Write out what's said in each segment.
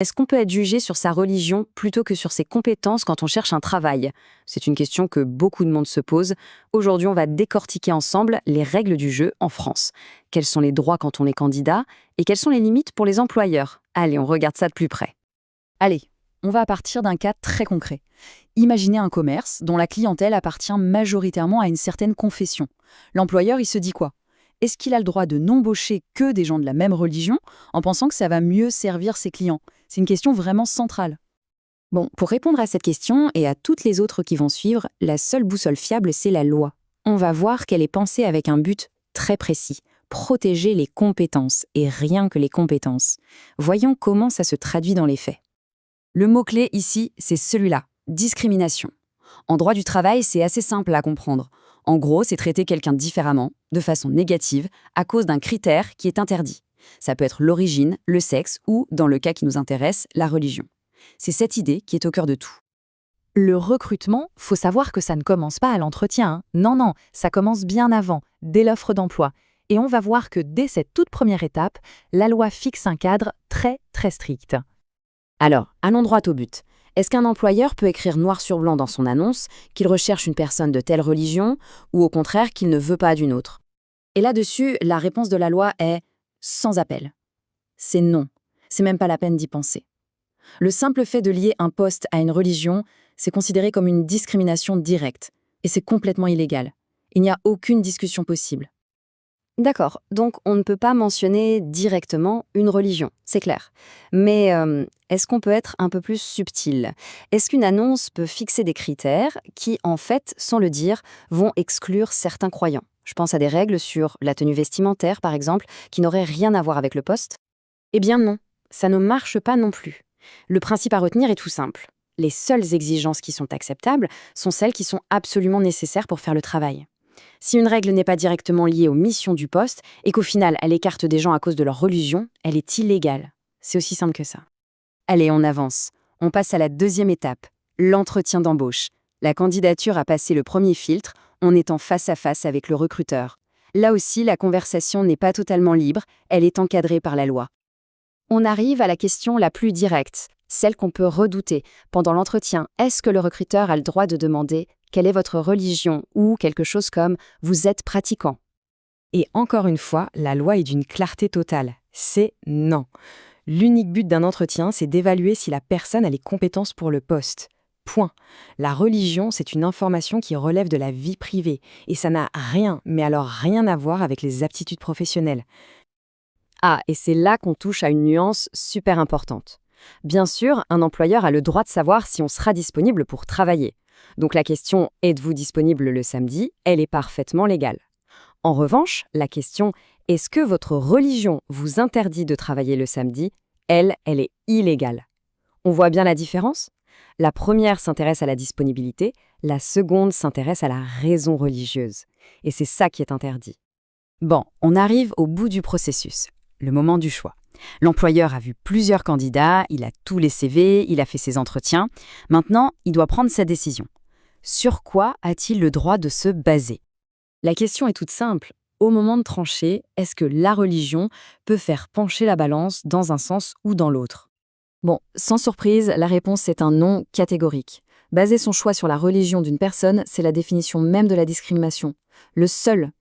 Est-ce qu'on peut être jugé sur sa religion plutôt que sur ses compétences quand on cherche un travail? C'est une question que beaucoup de monde se pose. Aujourd'hui, on va décortiquer ensemble les règles du jeu en France. Quels sont les droits quand on est candidat et quelles sont les limites pour les employeurs? Allez, on regarde ça de plus près. Allez, on va partir d'un cas très concret. Imaginez un commerce dont la clientèle appartient majoritairement à une certaine confession. L'employeur, il se dit quoi? Est-ce qu'il a le droit de n'embaucher que des gens de la même religion en pensant que ça va mieux servir ses clients? C'est une question vraiment centrale. Bon, pour répondre à cette question et à toutes les autres qui vont suivre, la seule boussole fiable, c'est la loi. On va voir qu'elle est pensée avec un but très précis: protéger les compétences et rien que les compétences. Voyons comment ça se traduit dans les faits. Le mot-clé ici, c'est celui-là: discrimination. En droit du travail, c'est assez simple à comprendre. En gros, c'est traiter quelqu'un différemment, de façon négative, à cause d'un critère qui est interdit. Ça peut être l'origine, le sexe ou, dans le cas qui nous intéresse, la religion. C'est cette idée qui est au cœur de tout. Le recrutement, faut savoir que ça ne commence pas à l'entretien, hein. Non, ça commence bien avant, dès l'offre d'emploi. Et on va voir que dès cette toute première étape, la loi fixe un cadre très très strict. Alors, allons droit au but. Est-ce qu'un employeur peut écrire noir sur blanc dans son annonce qu'il recherche une personne de telle religion ou au contraire qu'il ne veut pas d'une autre? Et là-dessus, la réponse de la loi est sans appel. C'est non. C'est même pas la peine d'y penser. Le simple fait de lier un poste à une religion, c'est considéré comme une discrimination directe. Et c'est complètement illégal. Il n'y a aucune discussion possible. D'accord, donc on ne peut pas mentionner directement une religion, c'est clair. Mais est-ce qu'on peut être un peu plus subtil? Est-ce qu'une annonce peut fixer des critères qui, en fait, sans le dire, vont exclure certains croyants? Je pense à des règles sur la tenue vestimentaire, par exemple, qui n'auraient rien à voir avec le poste. Eh bien non, ça ne marche pas non plus. Le principe à retenir est tout simple. Les seules exigences qui sont acceptables sont celles qui sont absolument nécessaires pour faire le travail. Si une règle n'est pas directement liée aux missions du poste et qu'au final elle écarte des gens à cause de leur religion, elle est illégale. C'est aussi simple que ça. Allez, on avance. On passe à la deuxième étape, l'entretien d'embauche. La candidature a passé le premier filtre, on est en face à face avec le recruteur. Là aussi, la conversation n'est pas totalement libre, elle est encadrée par la loi. On arrive à la question la plus directe, celle qu'on peut redouter. Pendant l'entretien, est-ce que le recruteur a le droit de demander quelle est votre religion ou quelque chose comme vous êtes pratiquant? Et encore une fois, la loi est d'une clarté totale. C'est non. L'unique but d'un entretien, c'est d'évaluer si la personne a les compétences pour le poste. Point. La religion, c'est une information qui relève de la vie privée. Et ça n'a rien, mais alors rien à voir avec les aptitudes professionnelles. Ah, et c'est là qu'on touche à une nuance super importante. Bien sûr, un employeur a le droit de savoir si on sera disponible pour travailler. Donc la question « Êtes-vous disponible le samedi ?», elle est parfaitement légale. En revanche, la question « Est-ce que votre religion vous interdit de travailler le samedi ?», elle est illégale. On voit bien la différence? La première s'intéresse à la disponibilité, la seconde s'intéresse à la raison religieuse. Et c'est ça qui est interdit. Bon, on arrive au bout du processus, le moment du choix. L'employeur a vu plusieurs candidats, il a tous les CV, il a fait ses entretiens. Maintenant, il doit prendre sa décision. Sur quoi a-t-il le droit de se baser? La question est toute simple. Au moment de trancher, est-ce que la religion peut faire pencher la balance dans un sens ou dans l'autre? Bon, sans surprise, la réponse est un non catégorique. Baser son choix sur la religion d'une personne, c'est la définition même de la discrimination.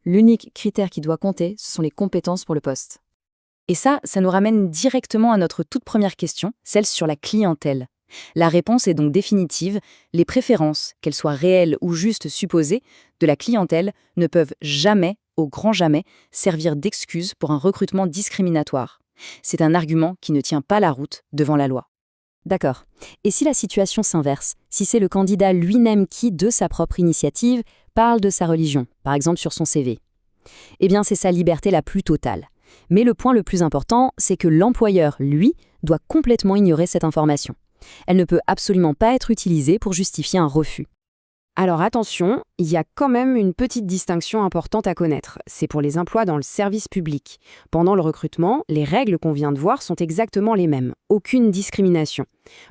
L'unique critère qui doit compter, ce sont les compétences pour le poste. Et ça nous ramène directement à notre toute première question, celle sur la clientèle. La réponse est donc définitive, les préférences, qu'elles soient réelles ou juste supposées, de la clientèle ne peuvent jamais, au grand jamais, servir d'excuse pour un recrutement discriminatoire. C'est un argument qui ne tient pas la route devant la loi. D'accord. Et si la situation s'inverse, si c'est le candidat lui-même qui, de sa propre initiative, parle de sa religion, par exemple sur son CV? Eh bien, c'est sa liberté la plus totale. Mais le point le plus important, c'est que l'employeur, lui, doit complètement ignorer cette information. Elle ne peut absolument pas être utilisée pour justifier un refus. Alors attention, il y a quand même une petite distinction importante à connaître. C'est pour les emplois dans le service public. Pendant le recrutement, les règles qu'on vient de voir sont exactement les mêmes. Aucune discrimination.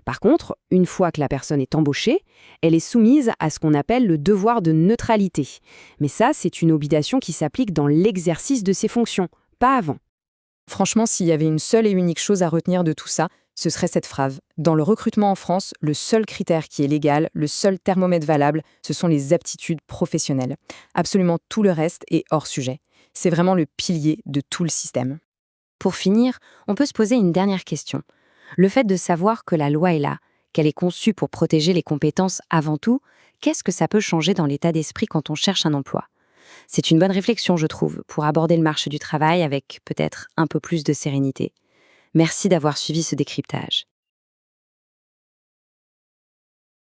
Par contre, une fois que la personne est embauchée, elle est soumise à ce qu'on appelle le devoir de neutralité. Mais ça, c'est une obligation qui s'applique dans l'exercice de ses fonctions, pas avant. Franchement, s'il y avait une seule et unique chose à retenir de tout ça, Ce serait cette phrase. Dans le recrutement en France, le seul critère qui est légal, le seul thermomètre valable, ce sont les aptitudes professionnelles. Absolument tout le reste est hors sujet. C'est vraiment le pilier de tout le système. Pour finir, on peut se poser une dernière question. Le fait de savoir que la loi est là, qu'elle est conçue pour protéger les compétences avant tout, qu'est-ce que ça peut changer dans l'état d'esprit quand on cherche un emploi? C'est une bonne réflexion, je trouve, pour aborder le marché du travail avec peut-être un peu plus de sérénité. Merci d'avoir suivi ce décryptage.